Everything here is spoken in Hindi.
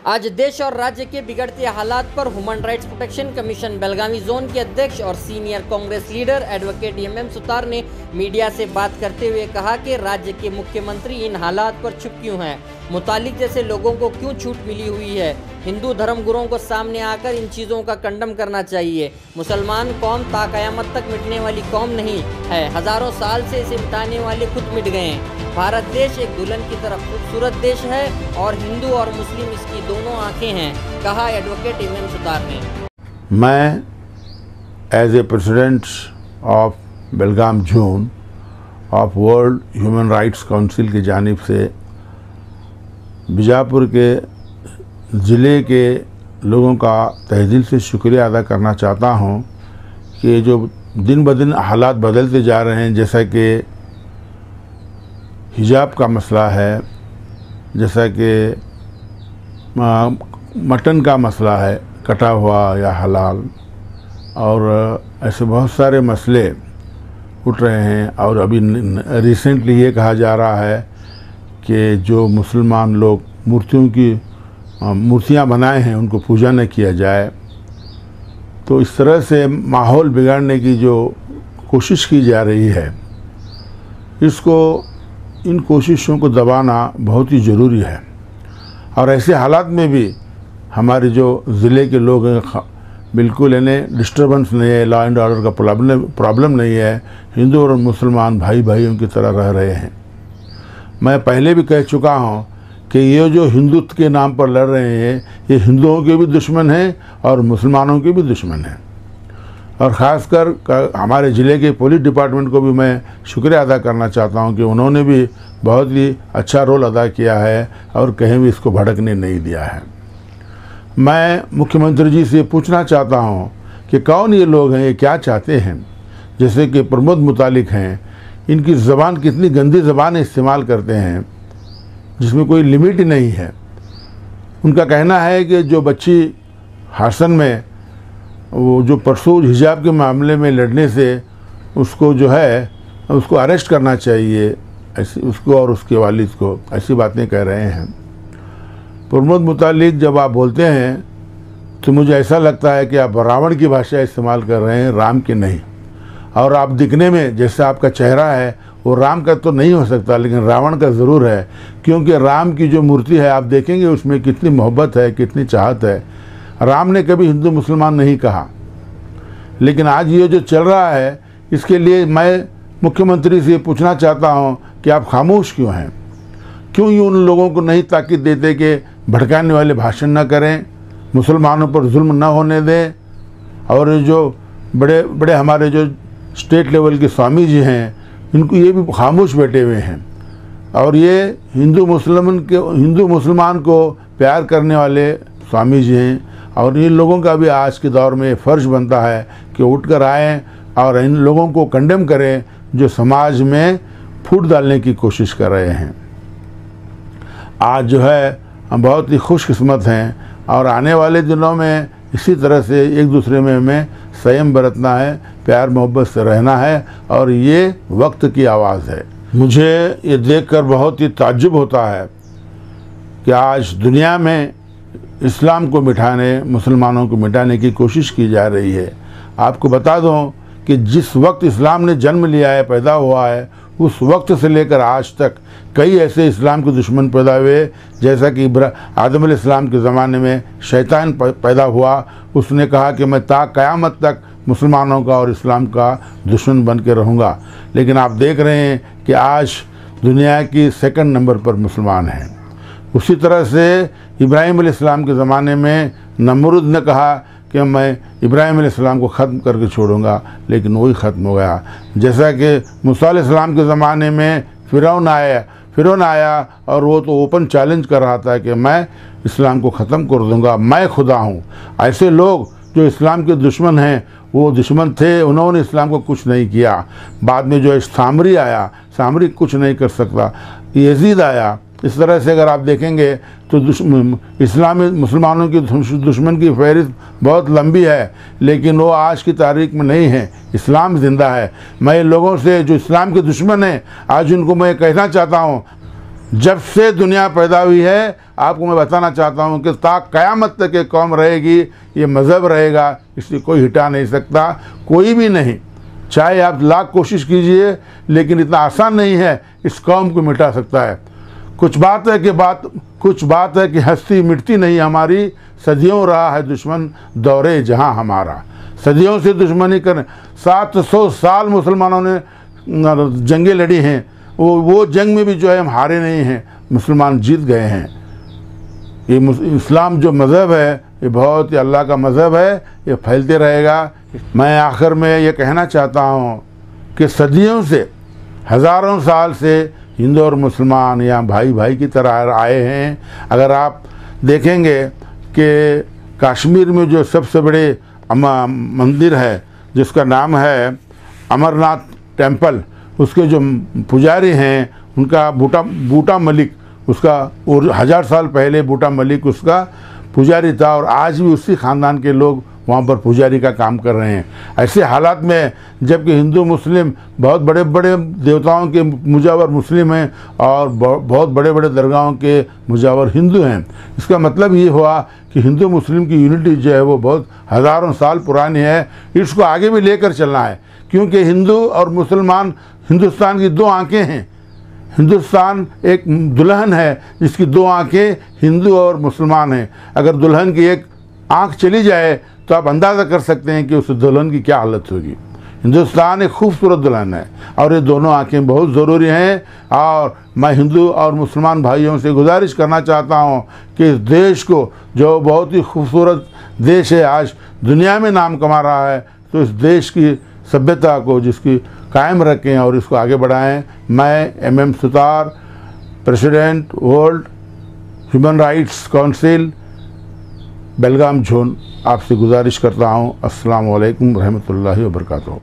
आज देश और राज्य के बिगड़ते हालात पर human rights protection commission Belagavi zone के अध्यक्ष और senior Congress leader advocate M Sutar ने मीडिया से बात करते हुए कहा कि राज्य के मुख्यमंत्री इन हालात पर चुप क्यों हैं, मुतालिक जैसे लोगों को क्यों छूट मिली हुई है। हिंदू धर्म गुरुओं को सामने आकर इन चीज़ों का खंडन करना चाहिए। मुसलमान कौम ताक़यामत तक मिटने वाली कौम नहीं है, हज़ारों साल से इसे मिटाने वाले खुद मिट गए हैं। भारत देश एक दुल्हन की तरफ खूबसूरत देश है और हिंदू और मुस्लिम इसकी दोनों आंखें हैं, कहा एडवोकेट एम सुतार ने। मैं as a president of Belgaum zone of world human rights council की जानिब से बीजापुर के ज़िले के लोगों का तहे दिल से शुक्रिया अदा करना चाहता हूं कि जो दिन ब दिन हालात बदलते जा रहे हैं, जैसा कि हिजाब का मसला है, जैसा कि मटन का मसला है, कटा हुआ या हलाल, और ऐसे बहुत सारे मसले उठ रहे हैं। और अभी रिसेंटली ये कहा जा रहा है कि जो मुसलमान लोग मूर्तियाँ बनाए हैं उनको पूजा न किया जाए। तो इस तरह से माहौल बिगाड़ने की जो कोशिश की जा रही है, इन कोशिशों को दबाना बहुत ही ज़रूरी है। और ऐसे हालात में भी हमारे जो ज़िले के लोग हैं, बिल्कुल इन्हें डिस्टर्बेंस नहीं है, लॉ एंड ऑर्डर का प्रॉब्लम नहीं है, हिंदू और मुसलमान भाई भाइयों की तरह रह रहे हैं। मैं पहले भी कह चुका हूँ कि ये जो हिंदुत्व के नाम पर लड़ रहे हैं, ये हिंदुओं के भी दुश्मन हैं और मुसलमानों के भी दुश्मन हैं। और ख़ासकर हमारे ज़िले के पुलिस डिपार्टमेंट को भी मैं शुक्रिया अदा करना चाहता हूं कि उन्होंने भी बहुत ही अच्छा रोल अदा किया है और कहीं भी इसको भड़कने नहीं दिया है। मैं मुख्यमंत्री जी से पूछना चाहता हूं कि कौन ये लोग हैं, ये क्या चाहते हैं। जैसे कि प्रमोद मुतालिक हैं, इनकी ज़बान कितनी गंदी ज़बान इस्तेमाल करते हैं जिसमें कोई लिमिट ही नहीं है। उनका कहना है कि जो बच्ची हासन में वो जो परसों हिजाब के मामले में लड़ने से उसको जो है उसको अरेस्ट करना चाहिए, ऐसी उसको और उसके वालिद को, ऐसी बातें कह रहे हैं। प्रमोद मुतालिक जब आप बोलते हैं तो मुझे ऐसा लगता है कि आप रावण की भाषा इस्तेमाल कर रहे हैं, राम की नहीं। और आप दिखने में जैसे आपका चेहरा है वो राम का तो नहीं हो सकता, लेकिन रावण का ज़रूर है, क्योंकि राम की जो मूर्ति है आप देखेंगे उसमें कितनी मोहब्बत है, कितनी चाहत है। राम ने कभी हिंदू मुसलमान नहीं कहा। लेकिन आज ये जो चल रहा है, इसके लिए मैं मुख्यमंत्री से पूछना चाहता हूँ कि आप खामोश क्यों हैं, क्यों ये उन लोगों को नहीं ताकीद देते कि भड़काने वाले भाषण न करें, मुसलमानों पर जुल्म न होने दें। और जो बड़े बड़े हमारे जो स्टेट लेवल के स्वामी जी हैं, इनको ये भी खामोश बैठे हुए हैं। और ये हिंदू मुसलमान को प्यार करने वाले स्वामी जी हैं। और इन लोगों का भी आज के दौर में फ़र्ज़ बनता है कि उठकर आएँ और इन लोगों को कंडेम करें जो समाज में फूट डालने की कोशिश कर रहे हैं। आज जो है हम बहुत ही खुशकिस्मत हैं और आने वाले दिनों में इसी तरह से एक दूसरे में हमें संयम बरतना है, प्यार मोहब्बत से रहना है। और ये वक्त की आवाज़ है। मुझे ये देखकर बहुत ही ताज्जुब होता है कि आज दुनिया में इस्लाम को मिटाने, मुसलमानों को मिटाने की कोशिश की जा रही है। आपको बता दूं कि जिस वक्त इस्लाम ने जन्म लिया है, पैदा हुआ है, उस वक्त से लेकर आज तक कई ऐसे इस्लाम के दुश्मन पैदा हुए। जैसा कि आदम अलैहिस्सलाम के ज़माने में शैतान पैदा हुआ, उसने कहा कि मैं क़यामत तक मुसलमानों का और इस्लाम का दुश्मन बन के रहूँगा। लेकिन आप देख रहे हैं कि आज दुनिया की सेकंड नंबर पर मुसलमान हैं। उसी तरह से इब्राहीम अलैहिस्सलाम के ज़माने में नमरूद ने कहा कि मैं इब्राहीम अलैहिस्सलाम को ख़त्म करके छोड़ूंगा, लेकिन वही ख़त्म हो गया। जैसा कि मूसा अलैहिस्सलाम के ज़माने में फ़िरौन आया और वो तो ओपन चैलेंज कर रहा था कि मैं इस्लाम को ख़त्म कर दूंगा, मैं खुदा हूँ। ऐसे लोग जो इस्लाम के दुश्मन हैं, वो दुश्मन थे, उन्होंने इस्लाम को कुछ नहीं किया। बाद में जो सामरी आया, सामरी कुछ नहीं कर सकता, यजीद आया। इस तरह से अगर आप देखेंगे तो इस्लामी मुसलमानों की दुश्मन की फहरिस्त बहुत लंबी है, लेकिन वो आज की तारीख में नहीं है। इस्लाम ज़िंदा है। मैं लोगों से जो इस्लाम के दुश्मन हैं, आज उनको मैं कहना चाहता हूँ जब से दुनिया पैदा हुई है, आपको मैं बताना चाहता हूँ कि ता क़यामत तक ये कौम रहेगी, ये मज़हब रहेगा, इसे कोई हिटा नहीं सकता, कोई भी नहीं। चाहे आप लाख कोशिश कीजिए, लेकिन इतना आसान नहीं है इस कौम को मिटा सकता है। कुछ बात है कि हस्ती मिटती नहीं हमारी, सदियों रहा है दुश्मन दौरे जहां हमारा। सदियों से दुश्मनी कर 700 साल मुसलमानों ने जंगें लड़ी हैं, वो जंग में भी जो है हम हारे नहीं हैं, मुसलमान जीत गए हैं। ये इस्लाम जो मज़हब है, ये बहुत ही अल्लाह का मज़हब है, ये फैलते रहेगा। मैं आखिर में ये कहना चाहता हूँ कि सदियों से, हज़ारों साल से हिंदू और मुसलमान यहाँ भाई भाई की तरह आए हैं। अगर आप देखेंगे कि कश्मीर में जो सबसे बड़े मंदिर है, जिसका नाम है अमरनाथ टेम्पल, उसके जो पुजारी हैं उनका बूटा मलिक, उसका और 1000 साल पहले बूटा मलिक उसका पुजारी था, और आज भी उसी ख़ानदान के लोग वहाँ पर पुजारी का काम कर रहे हैं। ऐसे हालात में जबकि हिंदू मुस्लिम बहुत बड़े बड़े देवताओं के मुजावर मुस्लिम हैं और बहुत बड़े बड़े दरगाहों के मुजावर हिंदू हैं, इसका मतलब ये हुआ कि हिंदू मुस्लिम की यूनिटी जो है वो बहुत हज़ारों साल पुरानी है। इसको आगे भी लेकर चलना है, क्योंकि हिंदू और मुसलमान, हिंदुस्तान की 2 आँखें हैं। हिंदुस्तान एक दुल्हन है जिसकी 2 आँखें हिंदू और मुसलमान हैं। अगर दुल्हन की एक आँख चली जाए तो आप अंदाज़ा कर सकते हैं कि उस दुल्हन की क्या हालत होगी। हिंदुस्तान एक खूबसूरत दुल्हन है और ये दोनों आँखें बहुत ज़रूरी हैं। और मैं हिंदू और मुसलमान भाइयों से गुजारिश करना चाहता हूँ कि इस देश को, जो बहुत ही खूबसूरत देश है, आज दुनिया में नाम कमा रहा है, तो इस देश की सभ्यता को जिसकी कायम रखें और इसको आगे बढ़ाएं। मैं MM Sutar, president world human rights council Belgaum zone, आपसे गुजारिश करता हूँ। अस्सलाम वालेकुम रहमतुल्लाहि व बरकातुहू।